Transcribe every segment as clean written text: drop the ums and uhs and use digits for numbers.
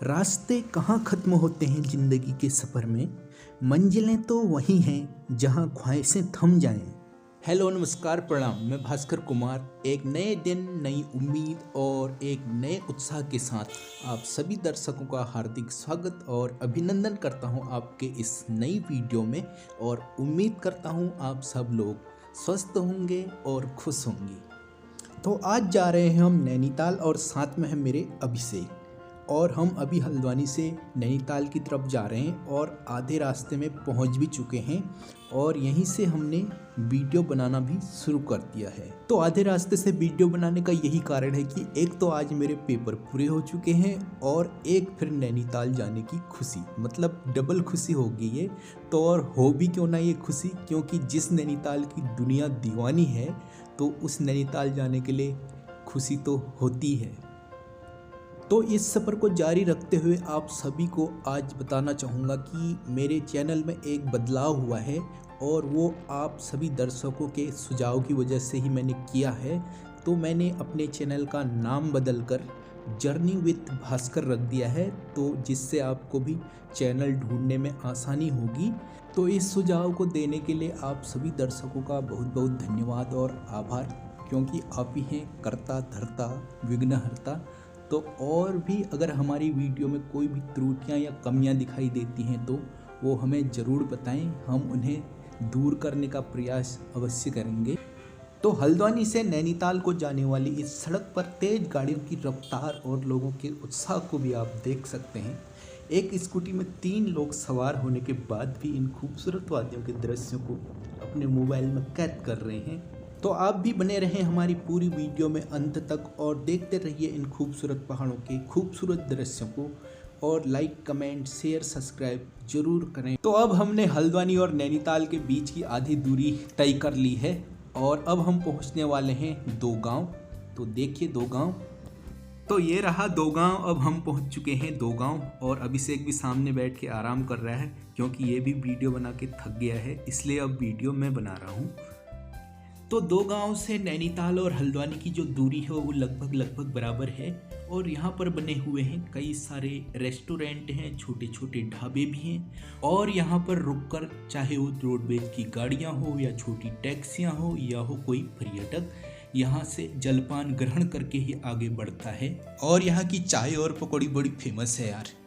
रास्ते कहाँ ख़त्म होते हैं ज़िंदगी के सफ़र में, मंजिलें तो वही हैं जहाँ ख्वाहिशें थम जाएं। हेलो नमस्कार प्रणाम, मैं भास्कर कुमार एक नए दिन, नई उम्मीद और एक नए उत्साह के साथ आप सभी दर्शकों का हार्दिक स्वागत और अभिनंदन करता हूं आपके इस नई वीडियो में। और उम्मीद करता हूं आप सब लोग स्वस्थ होंगे और खुश होंगे। तो आज जा रहे हैं हम नैनीताल और साथ में है मेरे अभिषेक, और हम अभी हल्द्वानी से नैनीताल की तरफ जा रहे हैं और आधे रास्ते में पहुंच भी चुके हैं और यहीं से हमने वीडियो बनाना भी शुरू कर दिया है। तो आधे रास्ते से वीडियो बनाने का यही कारण है कि एक तो आज मेरे पेपर पूरे हो चुके हैं और एक फिर नैनीताल जाने की खुशी, मतलब डबल खुशी होगी ये। तो और हो भी क्यों ना ये खुशी, क्योंकि जिस नैनीताल की दुनिया दीवानी है तो उस नैनीताल जाने के लिए खुशी तो होती है। तो इस सफ़र को जारी रखते हुए आप सभी को आज बताना चाहूँगा कि मेरे चैनल में एक बदलाव हुआ है और वो आप सभी दर्शकों के सुझाव की वजह से ही मैंने किया है। तो मैंने अपने चैनल का नाम बदलकर जर्नी विद भास्कर रख दिया है, तो जिससे आपको भी चैनल ढूंढने में आसानी होगी। तो इस सुझाव को देने के लिए आप सभी दर्शकों का बहुत बहुत धन्यवाद और आभार, क्योंकि आप ही हैं कर्ता धर्ता विघ्नहर्ता। तो और भी अगर हमारी वीडियो में कोई भी त्रुटियां या कमियां दिखाई देती हैं तो वो हमें ज़रूर बताएं, हम उन्हें दूर करने का प्रयास अवश्य करेंगे। तो हल्द्वानी से नैनीताल को जाने वाली इस सड़क पर तेज गाड़ियों की रफ्तार और लोगों के उत्साह को भी आप देख सकते हैं। एक स्कूटी में 3 लोग सवार होने के बाद भी इन खूबसूरत वादियों के दृश्यों को अपने मोबाइल में कैद कर रहे हैं। तो आप भी बने रहें हमारी पूरी वीडियो में अंत तक और देखते रहिए इन खूबसूरत पहाड़ों के खूबसूरत दृश्यों को, और लाइक कमेंट शेयर सब्सक्राइब जरूर करें। तो अब हमने हल्द्वानी और नैनीताल के बीच की आधी दूरी तय कर ली है और अब हम पहुंचने वाले हैं 2 गांव। तो देखिए 2 गांव, तो ये रहा 2 गांव। अब हम पहुंच चुके हैं 2 गांव और अभिषेक भी सामने बैठ के आराम कर रहा है, क्योंकि ये भी वीडियो बना के थक गया है, इसलिए अब वीडियो मैं बना रहा हूँ। तो 2 गांव से नैनीताल और हल्द्वानी की जो दूरी है वो लगभग बराबर है, और यहाँ पर बने हुए हैं कई सारे रेस्टोरेंट हैं, छोटे छोटे ढाबे भी हैं, और यहाँ पर रुककर चाहे वो रोडवेज की गाड़ियाँ हो या छोटी टैक्सियाँ हो या हो कोई पर्यटक, यहाँ से जलपान ग्रहण करके ही आगे बढ़ता है। और यहाँ की चाय और पकौड़ी बड़ी फेमस है यार,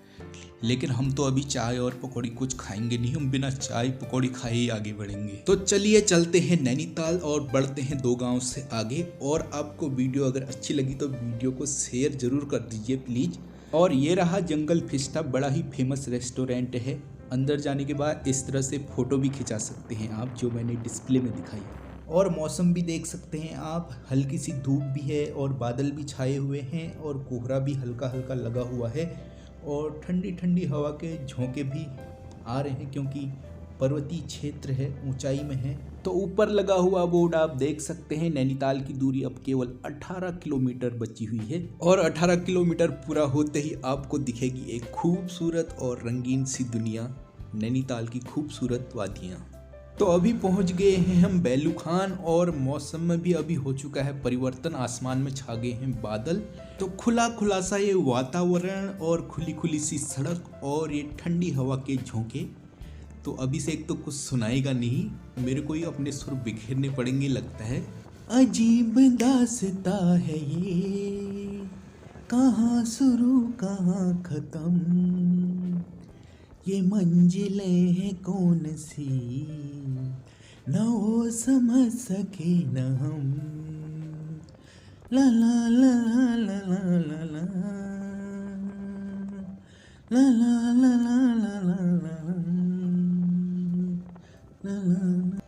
लेकिन हम तो अभी चाय और पकौड़ी कुछ खाएंगे नहीं, हम बिना चाय पकौड़ी खाए ही आगे बढ़ेंगे। तो चलिए चलते हैं नैनीताल और बढ़ते हैं 2 गांव से आगे। और आपको वीडियो अगर अच्छी लगी तो वीडियो को शेयर जरूर कर दीजिए प्लीज। और ये रहा जंगल फिस्टा, बड़ा ही फेमस रेस्टोरेंट है। अंदर जाने के बाद इस तरह से फोटो भी खिंचा सकते हैं आप, जो मैंने डिस्प्ले में दिखाई। और मौसम भी देख सकते हैं आप, हल्की सी धूप भी है और बादल भी छाए हुए हैं और कोहरा भी हल्का हल्का लगा हुआ है, और ठंडी ठंडी हवा के झोंके भी आ रहे हैं, क्योंकि पर्वतीय क्षेत्र है, ऊंचाई में है। तो ऊपर लगा हुआ बोर्ड आप देख सकते हैं, नैनीताल की दूरी अब केवल 18 किलोमीटर बची हुई है, और 18 किलोमीटर पूरा होते ही आपको दिखेगी एक खूबसूरत और रंगीन सी दुनिया, नैनीताल की खूबसूरत वादियाँ। तो अभी पहुंच गए हैं हम बेलू खान, और मौसम में भी अभी हो चुका है परिवर्तन, आसमान में छा गए हैं बादल। तो खुला खुला सा ये वातावरण और खुली खुली सी सड़क और ये ठंडी हवा के झोंके, तो अभी से एक तो कुछ सुनाएगा नहीं, मेरे को ही अपने सुर बिखेरने पड़ेंगे लगता है। अजीब दास्ता है ये, कहाँ शुरू कहाँ खत्म, ये मंजिलें हैं कौन सी, न वो समझ सके न हम, ला ला ला ला ला ला ला ला ला ला ला ला ला।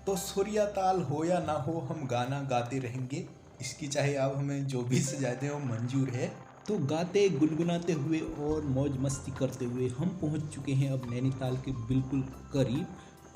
तो सूर्या ताल हो या ना हो, हम गाना गाते रहेंगे, इसकी चाहे आप हमें जो भी सजा दें वो मंजूर है। तो गाते गुनगुनाते हुए और मौज मस्ती करते हुए हम पहुंच चुके हैं अब नैनीताल के बिल्कुल करीब,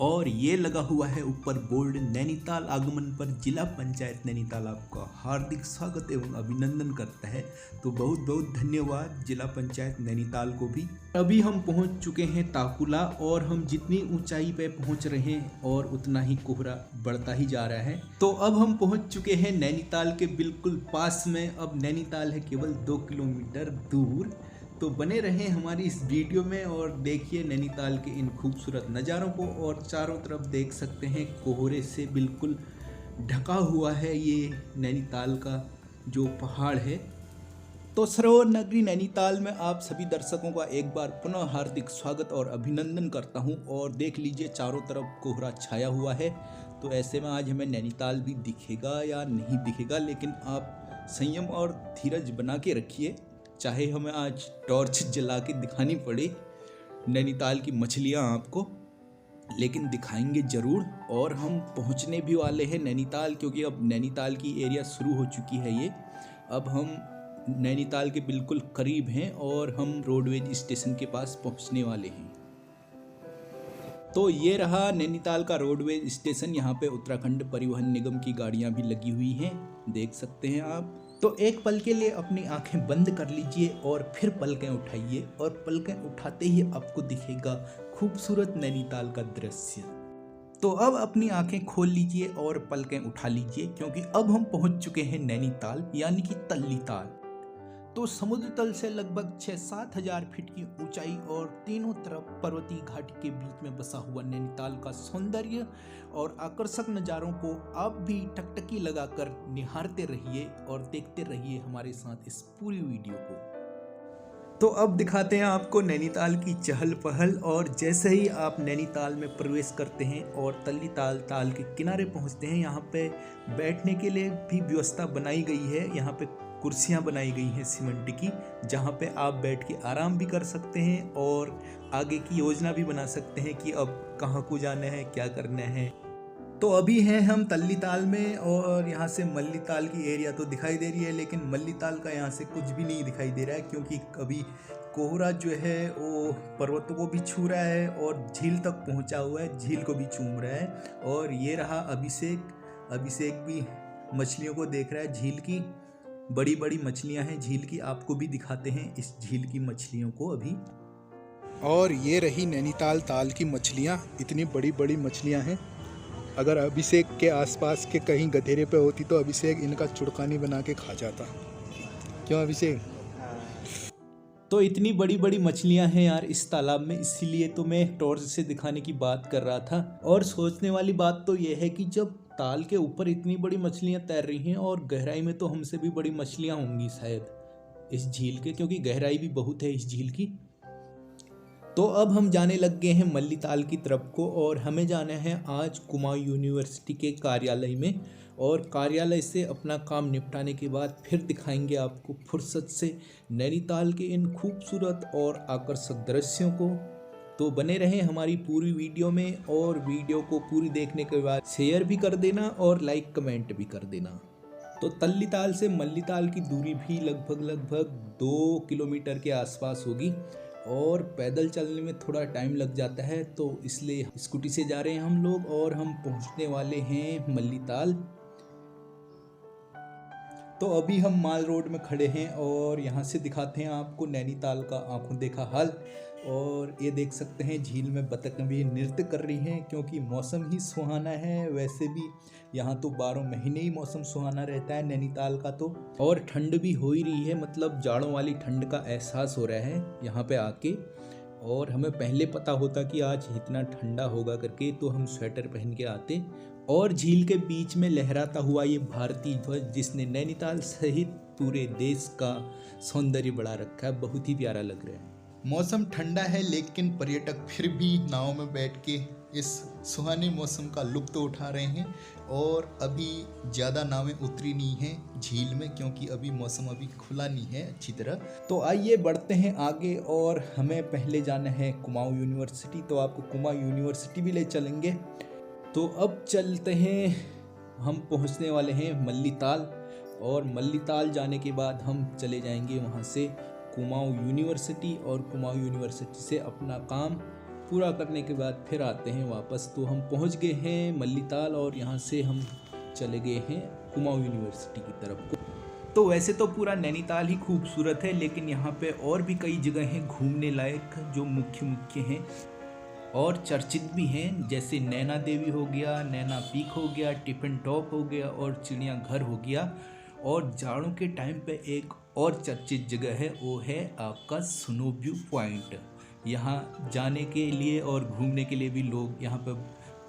और ये लगा हुआ है ऊपर बोर्ड, नैनीताल आगमन पर जिला पंचायत नैनीताल आपका हार्दिक स्वागत एवं अभिनंदन करता है। तो बहुत बहुत धन्यवाद जिला पंचायत नैनीताल को भी। अभी हम पहुंच चुके हैं ताकुला, और हम जितनी ऊंचाई पे पहुंच रहे हैं और उतना ही कोहरा बढ़ता ही जा रहा है। तो अब हम पहुंच चुके हैं नैनीताल के बिल्कुल पास में। अब नैनीताल है केवल 2 किलोमीटर दूर। तो बने रहें हमारी इस वीडियो में और देखिए नैनीताल के इन खूबसूरत नज़ारों को। और चारों तरफ देख सकते हैं कोहरे से बिल्कुल ढका हुआ है ये नैनीताल का जो पहाड़ है। तो सरोवर नगरी नैनीताल में आप सभी दर्शकों का एक बार पुनः हार्दिक स्वागत और अभिनंदन करता हूं। और देख लीजिए चारों तरफ कोहरा छाया हुआ है, तो ऐसे में आज हमें नैनीताल भी दिखेगा या नहीं दिखेगा, लेकिन आप संयम और धीरज बना के रखिए। चाहे हमें आज टॉर्च जला के दिखानी पड़े नैनीताल की मछलियाँ आपको, लेकिन दिखाएंगे ज़रूर। और हम पहुंचने भी वाले हैं नैनीताल, क्योंकि अब नैनीताल की एरिया शुरू हो चुकी है ये। अब हम नैनीताल के बिल्कुल करीब हैं और हम रोडवेज स्टेशन के पास पहुंचने वाले हैं। तो ये रहा नैनीताल का रोडवेज स्टेशन। यहाँ पे उत्तराखंड परिवहन निगम की गाड़ियाँ भी लगी हुई हैं, देख सकते हैं आप। तो एक पल के लिए अपनी आंखें बंद कर लीजिए और फिर पलकें उठाइए, और पलकें उठाते ही आपको दिखेगा खूबसूरत नैनीताल का दृश्य। तो अब अपनी आंखें खोल लीजिए और पलकें उठा लीजिए, क्योंकि अब हम पहुंच चुके हैं नैनीताल यानी कि तल्लीताल। तो समुद्र तल से लगभग 6-7 हजार फीट की ऊंचाई और तीनों तरफ पर्वतीय घाटी के बीच में बसा हुआ नैनीताल का सौंदर्य और आकर्षक नज़ारों को आप भी टकटकी लगाकर निहारते रहिए और देखते रहिए हमारे साथ इस पूरी वीडियो को। तो अब दिखाते हैं आपको नैनीताल की चहल पहल। और जैसे ही आप नैनीताल में प्रवेश करते हैं और तल्लीताल ताल के किनारे पहुंचते हैं, यहाँ पे बैठने के लिए भी व्यवस्था बनाई गई है। यहाँ पे कुर्सियाँ बनाई गई हैं सीमेंट की, जहाँ पे आप बैठ के आराम भी कर सकते हैं और आगे की योजना भी बना सकते हैं कि अब कहाँ को जाना है, क्या करना है। तो अभी हैं हम तल्लीताल में और यहाँ से मल्लीताल की एरिया तो दिखाई दे रही है, लेकिन मल्लीताल का यहाँ से कुछ भी नहीं दिखाई दे रहा है, क्योंकि अभी कोहरा जो है वो पर्वतों को भी छू रहा है और झील तक पहुँचा हुआ है, झील को भी चूम रहा है। और ये रहा अभिषेक भी मछलियों को देख रहा है। झील की बड़ी बड़ी मछलियां हैं झील की, आपको भी दिखाते हैं इस झील की मछलियों को अभी। और ये रही नैनीताल ताल की मछलियां, इतनी बड़ी बड़ी मछलियां हैं। अगर अभिषेक के आसपास के कहीं गधेरे पे होती तो अभिषेक इनका चुड़कानी बना के खा जाता। क्यों अभिषेक? तो इतनी बड़ी बड़ी मछलियां हैं यार इस तालाब में, इसीलिए तो मैं टॉर्च से दिखाने की बात कर रहा था। और सोचने वाली बात तो यह है कि जब ताल के ऊपर इतनी बड़ी मछलियां तैर रही हैं और गहराई में तो हमसे भी बड़ी मछलियां होंगी शायद इस झील के, क्योंकि गहराई भी बहुत है इस झील की। तो अब हम जाने लग गए हैं मल्लीताल की तरफ को, और हमें जाना है आज कुमाऊं यूनिवर्सिटी के कार्यालय में। और कार्यालय से अपना काम निपटाने के बाद फिर दिखाएंगे आपको फुर्सत से नैनीताल के इन खूबसूरत और आकर्षक दृश्यों को। तो बने रहें हमारी पूरी वीडियो में, और वीडियो को पूरी देखने के बाद शेयर भी कर देना और लाइक कमेंट भी कर देना। तो तल्लीताल से मल्लीताल की दूरी भी लगभग 2 किलोमीटर के आसपास होगी, और पैदल चलने में थोड़ा टाइम लग जाता है, तो इसलिए स्कूटी से जा रहे हैं हम लोग और हम पहुंचने वाले हैं मल्लीताल। तो अभी हम माल रोड में खड़े हैं और यहाँ से दिखाते हैं आपको नैनीताल का आंखों देखा हाल। और ये देख सकते हैं झील में बतख भी नृत्य कर रही हैं, क्योंकि मौसम ही सुहाना है। वैसे भी यहाँ तो 12 महीने ही मौसम सुहाना रहता है नैनीताल का तो। और ठंड भी हो ही रही है, मतलब जाड़ों वाली ठंड का एहसास हो रहा है यहाँ पे आके। और हमें पहले पता होता कि आज इतना ठंडा होगा करके तो हम स्वेटर पहन के आते। और झील के बीच में लहराता हुआ ये भारतीय ध्वज, जिसने नैनीताल सहित पूरे देश का सौंदर्य बढ़ा रखा है, बहुत ही प्यारा लग रहा है। मौसम ठंडा है, लेकिन पर्यटक फिर भी नाव में बैठ के इस सुहाने मौसम का लुत्फ उठा रहे हैं। और अभी ज़्यादा नावें उतरी नहीं हैं झील में, क्योंकि अभी मौसम अभी खुला नहीं है अच्छी तरह। तो आइए बढ़ते हैं आगे, और हमें पहले जाना है कुमाऊं यूनिवर्सिटी। तो आपको कुमाऊं यूनिवर्सिटी भी ले चलेंगे। तो अब चलते हैं, हम पहुंचने वाले हैं मल्लीताल, और मल्लीताल जाने के बाद हम चले जाएंगे वहां से कुमाऊं यूनिवर्सिटी, और कुमाऊं यूनिवर्सिटी से अपना काम पूरा करने के बाद फिर आते हैं वापस। तो हम पहुंच गए हैं मल्लीताल और यहाँ से हम चले गए हैं कुमाऊं यूनिवर्सिटी की तरफ। तो वैसे तो पूरा नैनीताल ही खूबसूरत है, लेकिन यहाँ पे और भी कई जगह हैं घूमने लायक जो मुख्य हैं और चर्चित भी हैं, जैसे नैना देवी हो गया, नैना पीक हो गया, टिफिन टॉप हो गया और चिड़ियाघर हो गया। और जाड़ों के टाइम पे एक और चर्चित जगह है वो है आपका स्नो व्यू पॉइंट। यहाँ जाने के लिए और घूमने के लिए भी लोग यहाँ पर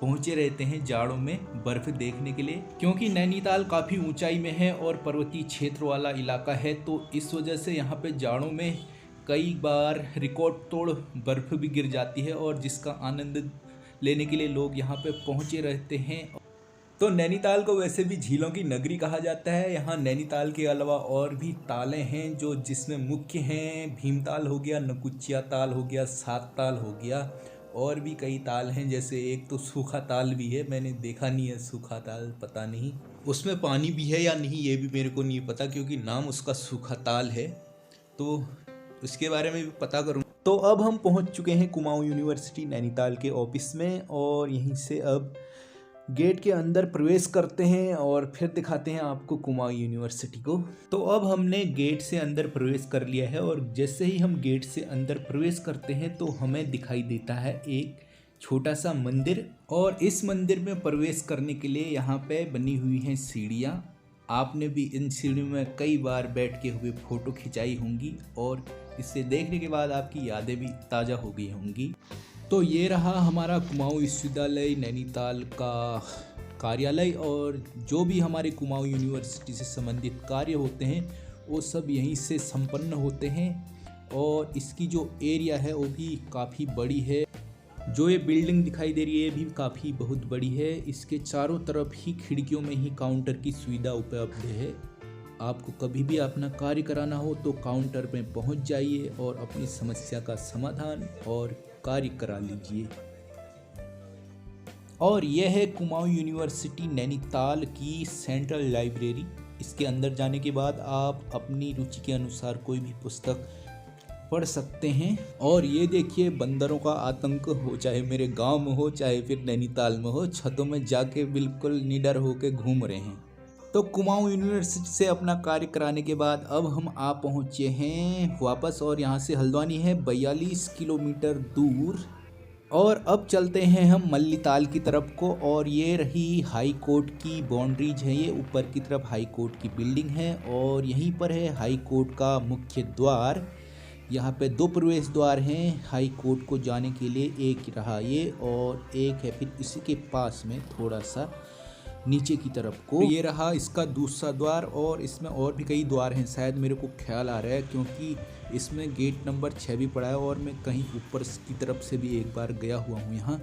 पहुँचे रहते हैं जाड़ों में बर्फ़ देखने के लिए, क्योंकि नैनीताल काफ़ी ऊंचाई में है और पर्वतीय क्षेत्र वाला इलाका है। तो इस वजह से यहाँ पे जाड़ों में कई बार रिकॉर्ड तोड़ बर्फ़ भी गिर जाती है और जिसका आनंद लेने के लिए लोग यहाँ पे पहुँचे रहते हैं। तो नैनीताल को वैसे भी झीलों की नगरी कहा जाता है। यहाँ नैनीताल के अलावा और भी तालें हैं जो जिसमें मुख्य हैं भीमताल हो गया, नकुचिया ताल हो गया, सात ताल हो गया, और भी कई ताल हैं। जैसे एक तो सूखा ताल भी है, मैंने देखा नहीं है सूखा ताल, पता नहीं उसमें पानी भी है या नहीं, ये भी मेरे को नहीं पता क्योंकि नाम उसका सूखा ताल है, तो उसके बारे में भी पता करूँ। तो अब हम पहुँच चुके हैं कुमाऊं यूनिवर्सिटी नैनीताल के ऑफिस में और यहीं से अब गेट के अंदर प्रवेश करते हैं और फिर दिखाते हैं आपको कुमाऊं यूनिवर्सिटी को। तो अब हमने गेट से अंदर प्रवेश कर लिया है और जैसे ही हम गेट से अंदर प्रवेश करते हैं तो हमें दिखाई देता है एक छोटा सा मंदिर, और इस मंदिर में प्रवेश करने के लिए यहाँ पे बनी हुई हैं सीढ़ियाँ। आपने भी इन सीढ़ियों में कई बार बैठ के हुए फ़ोटो खिंचाई होंगी और इसे देखने के बाद आपकी यादें भी ताज़ा हो गई होंगी। तो ये रहा हमारा कुमाऊं विश्वविद्यालय नैनीताल का कार्यालय, और जो भी हमारे कुमाऊं यूनिवर्सिटी से संबंधित कार्य होते हैं वो सब यहीं से संपन्न होते हैं। और इसकी जो एरिया है वो भी काफ़ी बड़ी है। जो ये बिल्डिंग दिखाई दे रही है ये भी काफ़ी बहुत बड़ी है। इसके चारों तरफ ही खिड़कियों में ही काउंटर की सुविधा उपलब्ध है। आपको कभी भी अपना कार्य कराना हो तो काउंटर में पहुंच जाइए और अपनी समस्या का समाधान और कार्य करा लीजिए। और यह है कुमाऊं यूनिवर्सिटी नैनीताल की सेंट्रल लाइब्रेरी। इसके अंदर जाने के बाद आप अपनी रुचि के अनुसार कोई भी पुस्तक पढ़ सकते हैं। और ये देखिए बंदरों का आतंक हो, चाहे मेरे गांव में हो चाहे फिर नैनीताल में हो, छतों में जाके बिल्कुल निडर होकर घूम रहे हैं। तो कुमाऊं यूनिवर्सिटी से अपना कार्य कराने के बाद अब हम आ पहुँचे हैं वापस, और यहाँ से हल्द्वानी है 42 किलोमीटर दूर। और अब चलते हैं हम मल्लीताल की तरफ को, और ये रही हाई कोर्ट की बाउंड्रीज है। ये ऊपर की तरफ हाई कोर्ट की बिल्डिंग है और यहीं पर है हाई कोर्ट का मुख्य द्वार। यहाँ पे 2 प्रवेश द्वार हैं हाई कोर्ट को जाने के लिए, एक रहा ये और एक है फिर इसी के पास में थोड़ा सा नीचे की तरफ को ये रहा इसका दूसरा द्वार। और इसमें और भी कई द्वार हैं, शायद मेरे को ख्याल आ रहा है क्योंकि इसमें गेट नंबर 6 भी पड़ा है और मैं कहीं ऊपर की तरफ से भी एक बार गया हुआ हूँ यहाँ।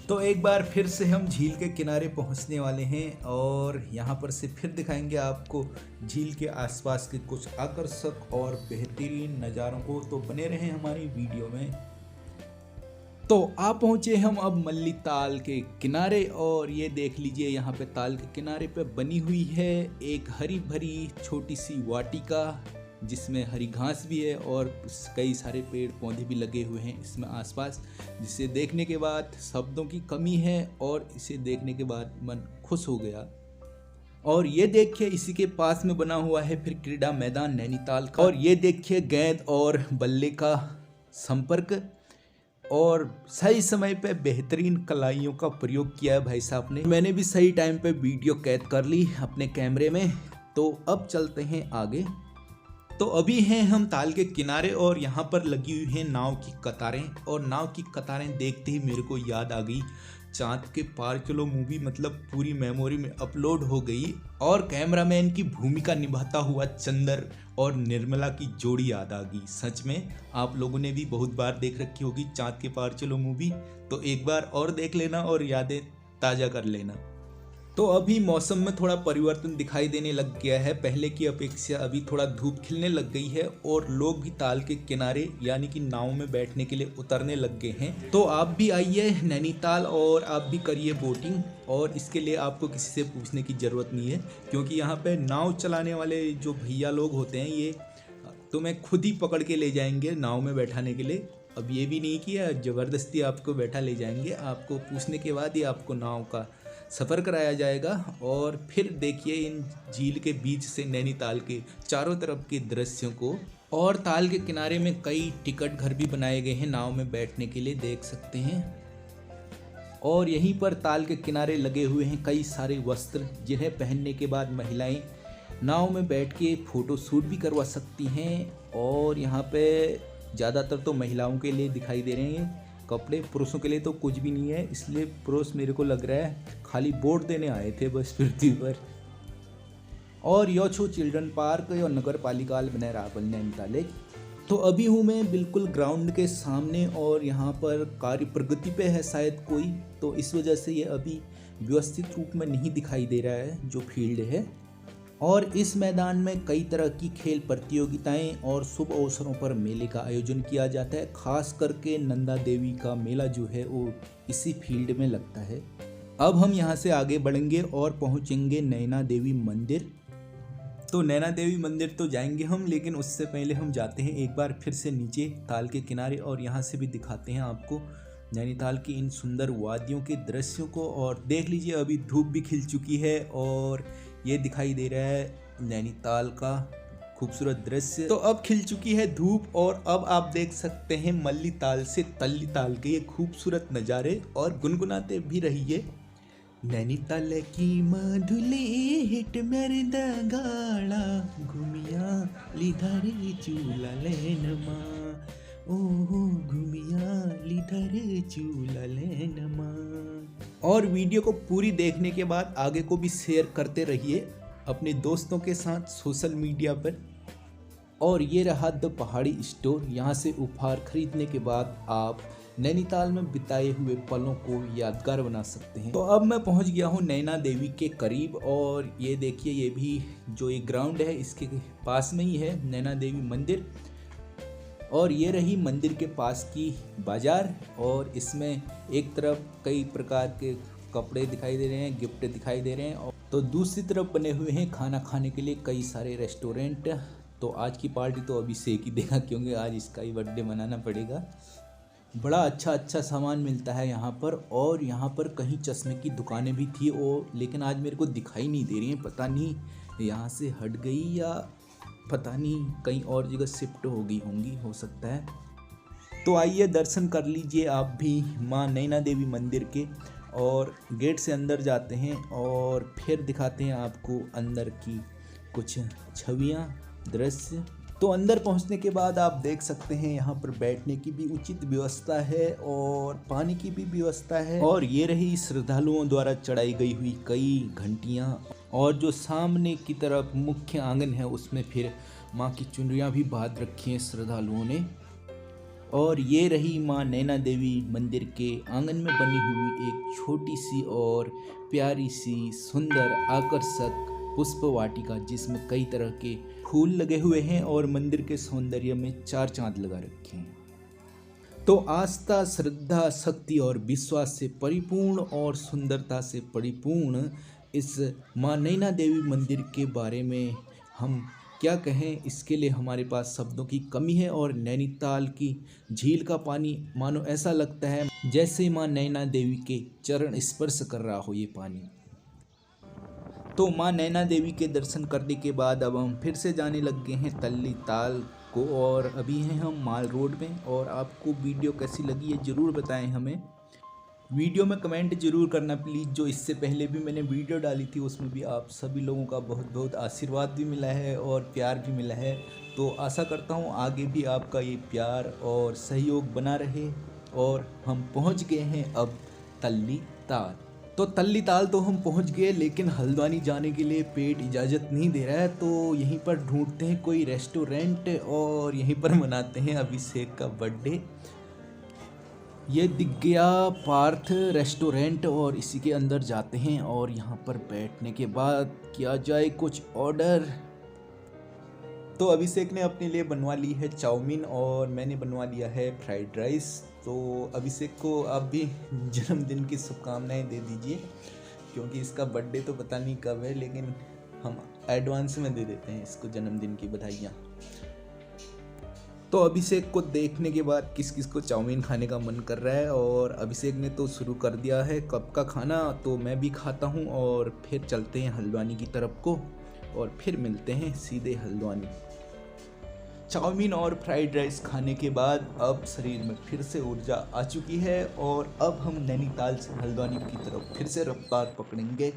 तो एक बार फिर से हम झील के किनारे पहुँचने वाले हैं और यहाँ पर से फिर दिखाएंगे आपको झील के आसपास के कुछ आकर्षक और बेहतरीन नज़ारों को। तो बने रहें हमारी वीडियो में। तो आ पहुँचे हम अब मल्ली ताल के किनारे, और ये देख लीजिए यहाँ पे ताल के किनारे पे बनी हुई है एक हरी भरी छोटी सी वाटिका जिसमें हरी घास भी है और कई सारे पेड़ पौधे भी लगे हुए हैं इसमें आसपास, जिसे देखने के बाद शब्दों की कमी है और इसे देखने के बाद मन खुश हो गया। और ये देखिए इसी के पास में बना हुआ है फिर क्रीड़ा मैदान नैनीताल का, और ये देखिए गेंद और बल्ले का संपर्क, और सही समय पे बेहतरीन कलाइयों का प्रयोग किया है भाई साहब ने। मैंने भी सही टाइम पे वीडियो कैद कर ली अपने कैमरे में। तो अब चलते हैं आगे। तो अभी हैं हम ताल के किनारे और यहाँ पर लगी हुई हैं नाव की कतारें, और नाव की कतारें देखते ही मेरे को याद आ गई चाँद के पार चलो मूवी, मतलब पूरी मेमोरी में अपलोड हो गई और कैमरामैन की भूमिका निभाता हुआ चंदर और निर्मला की जोड़ी याद आ गई। सच में आप लोगों ने भी बहुत बार देख रखी होगी चाँद के पार चलो मूवी, तो एक बार और देख लेना और यादें ताज़ा कर लेना। तो अभी मौसम में थोड़ा परिवर्तन दिखाई देने लग गया है, पहले की अपेक्षा अभी थोड़ा धूप खिलने लग गई है और लोग भी ताल के किनारे यानी कि नाव में बैठने के लिए उतरने लग गए हैं। तो आप भी आइए नैनीताल और आप भी करिए बोटिंग, और इसके लिए आपको किसी से पूछने की ज़रूरत नहीं है क्योंकि यहाँ पे नाव चलाने वाले जो भैया लोग होते हैं ये तुम्हें खुद ही पकड़ के ले जाएंगे नाव में बैठाने के लिए। अब ये भी नहीं किया ज़बरदस्ती आपको बैठा ले जाएंगे, आपको पूछने के बाद ही आपको नाव का सफ़र कराया जाएगा। और फिर देखिए इन झील के बीच से नैनीताल के चारों तरफ के दृश्यों को, और ताल के किनारे में कई टिकट घर भी बनाए गए हैं नाव में बैठने के लिए, देख सकते हैं। और यहीं पर ताल के किनारे लगे हुए हैं कई सारे वस्त्र जिन्हें पहनने के बाद महिलाएं नाव में बैठ के फ़ोटो शूट भी करवा सकती हैं। और यहाँ पे ज़्यादातर तो महिलाओं के लिए दिखाई दे रहे हैं कपड़े, पुरुषों के लिए तो कुछ भी नहीं है, इसलिए पुरुष मेरे को लग रहा है खाली वोट देने आए थे बस पृथ्वी पर। और यो छो चिल्ड्रन पार्क और नगर पालिका बने रावल नैनीताल। तो अभी हूँ मैं बिल्कुल ग्राउंड के सामने और यहाँ पर कार्य प्रगति पे है शायद कोई, तो इस वजह से ये अभी व्यवस्थित रूप में नहीं दिखाई दे रहा है जो फील्ड है। और इस मैदान में कई तरह की खेल प्रतियोगिताएं और शुभ अवसरों पर मेले का आयोजन किया जाता है। खास करके नंदा देवी का मेला जो है वो इसी फील्ड में लगता है। अब हम यहाँ से आगे बढ़ेंगे और पहुँचेंगे नैना देवी मंदिर। तो नैना देवी मंदिर तो जाएंगे हम, लेकिन उससे पहले हम जाते हैं एक बार फिर से नीचे ताल के किनारे और यहाँ से भी दिखाते हैं आपको नैनीताल की इन सुंदर वादियों के दृश्यों को। और देख लीजिए अभी धूप भी खिल चुकी है और ये दिखाई दे रहा है नैनीताल का खूबसूरत दृश्य। तो अब खिल चुकी है धूप और अब आप देख सकते हैं मल्ली ताल से तल्ली ताल के ये खूबसूरत नज़ारे और गुनगुनाते भी रहिए। नैनीताल की मधुले हिट मेरे दगाड़ा घुमिया लिधरे चूला लेनमा, ओहो घुमिया लिधरे चूला लेनमा। और वीडियो को पूरी देखने के बाद आगे को भी शेयर करते रहिए अपने दोस्तों के साथ सोशल मीडिया पर। और ये रहा द पहाड़ी स्टोर। यहाँ से उपहार खरीदने के बाद आप नैनीताल में बिताए हुए पलों को यादगार बना सकते हैं। तो अब मैं पहुँच गया हूँ नैना देवी के करीब और ये देखिए ये भी जो एक ग्राउंड है इसके पास में ही है नैना देवी मंदिर। और ये रही मंदिर के पास की बाज़ार और इसमें एक तरफ कई प्रकार के कपड़े दिखाई दे रहे हैं, गिफ्ट दिखाई दे रहे हैं, और तो दूसरी तरफ बने हुए हैं खाना खाने के लिए कई सारे रेस्टोरेंट। तो आज की पार्टी तो अभिषेक ही देगा क्योंकि आज इसका ही बर्थडे मनाना पड़ेगा। बड़ा अच्छा सामान मिलता है यहाँ पर। और यहाँ पर कहीं चश्मे की दुकानें भी थी और लेकिन आज मेरे को दिखाई नहीं दे रही हैं, पता नहीं यहाँ से हट गई या पता नहीं कहीं और जगह शिफ्ट हो गई होंगी, हो सकता है। तो आइए दर्शन कर लीजिए आप भी माँ नैना देवी मंदिर के। और गेट से अंदर जाते हैं और फिर दिखाते हैं आपको अंदर की कुछ छवियाँ, दृश्य। तो अंदर पहुंचने के बाद आप देख सकते हैं यहाँ पर बैठने की भी उचित व्यवस्था है और पानी की भी व्यवस्था है। और ये रही श्रद्धालुओं द्वारा चढ़ाई गई हुई कई घंटियाँ। और जो सामने की तरफ मुख्य आंगन है उसमें फिर माँ की चुनरियाँ भी बांध रखी हैं श्रद्धालुओं ने। और ये रही माँ नैना देवी मंदिर के आंगन में बनी हुई एक छोटी सी और प्यारी सी सुंदर आकर्षक पुष्प वाटिका जिसमें कई तरह के फूल लगे हुए हैं और मंदिर के सौंदर्य में 4 चांद लगा रखे हैं। तो आस्था, श्रद्धा, शक्ति और विश्वास से परिपूर्ण और सुंदरता से परिपूर्ण इस माँ नैना देवी मंदिर के बारे में हम क्या कहें, इसके लिए हमारे पास शब्दों की कमी है। और नैनीताल की झील का पानी मानो ऐसा लगता है जैसे माँ नैना देवी के चरण स्पर्श कर रहा हो ये पानी। तो माँ नैना देवी के दर्शन करने के बाद अब हम फिर से जाने लग गए हैं तल्ली ताल को और अभी हैं हम माल रोड में। और आपको वीडियो कैसी लगी है ज़रूर बताएं हमें। वीडियो में कमेंट ज़रूर करना प्लीज़। जो इससे पहले भी मैंने वीडियो डाली थी उसमें भी आप सभी लोगों का बहुत बहुत आशीर्वाद भी मिला है और प्यार भी मिला है। तो आशा करता हूँ आगे भी आपका ये प्यार और सहयोग बना रहे। और हम पहुँच गए हैं अब तल्ली ताल। तो तल्ली ताल तो हम पहुंच गए, लेकिन हल्द्वानी जाने के लिए पेट इजाज़त नहीं दे रहा है। तो यहीं पर ढूंढते हैं कोई रेस्टोरेंट और यहीं पर मनाते हैं अभिषेक का बर्थडे। ये दिख गया पार्थ रेस्टोरेंट और इसी के अंदर जाते हैं और यहाँ पर बैठने के बाद किया जाए कुछ ऑर्डर। तो अभिषेक ने अपने लिए बनवा ली है चाउमीन और मैंने बनवा लिया है फ्राइड राइस। तो अभिषेक को आप भी जन्मदिन की शुभकामनाएं दे दीजिए, क्योंकि इसका बर्थडे तो पता नहीं कब है, लेकिन हम एडवांस में दे देते हैं इसको जन्मदिन की बधाइयाँ। तो अभिषेक को देखने के बाद किस किस को चाउमीन खाने का मन कर रहा है और अभिषेक ने तो शुरू कर दिया है कब का खाना। तो मैं भी खाता हूँ और फिर चलते हैं हल्द्वानी की तरफ को और फिर मिलते हैं सीधे हल्द्वानी। चाउमीन और फ्राइड राइस खाने के बाद अब शरीर में फिर से ऊर्जा आ चुकी है और अब हम नैनीताल से हल्द्वानी की तरफ फिर से रफ्तार पकड़ेंगे।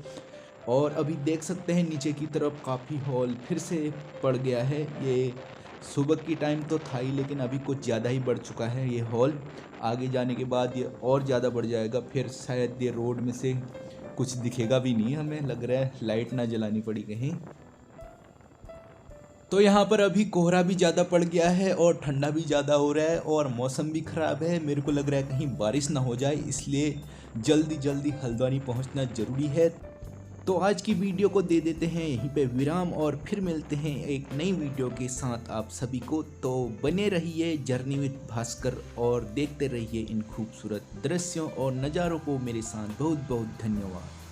और अभी देख सकते हैं नीचे की तरफ काफ़ी हॉल फिर से पड़ गया है। ये सुबह की टाइम तो था ही, लेकिन अभी कुछ ज़्यादा ही बढ़ चुका है ये हॉल। आगे जाने के बाद ये और ज़्यादा बढ़ जाएगा, फिर शायद ये रोड में से कुछ दिखेगा भी नहीं, हमें लग रहा है लाइट ना जलानी पड़ी कहीं। तो यहाँ पर अभी कोहरा भी ज़्यादा पड़ गया है और ठंडा भी ज़्यादा हो रहा है और मौसम भी ख़राब है। मेरे को लग रहा है कहीं बारिश ना हो जाए, इसलिए जल्दी जल्दी हल्द्वानी पहुँचना ज़रूरी है। तो आज की वीडियो को दे देते हैं यहीं पे विराम और फिर मिलते हैं एक नई वीडियो के साथ आप सभी को। तो बने रहिए जर्नी विद भास्कर और देखते रहिए इन खूबसूरत दृश्यों और नज़ारों को मेरे साथ। बहुत बहुत धन्यवाद।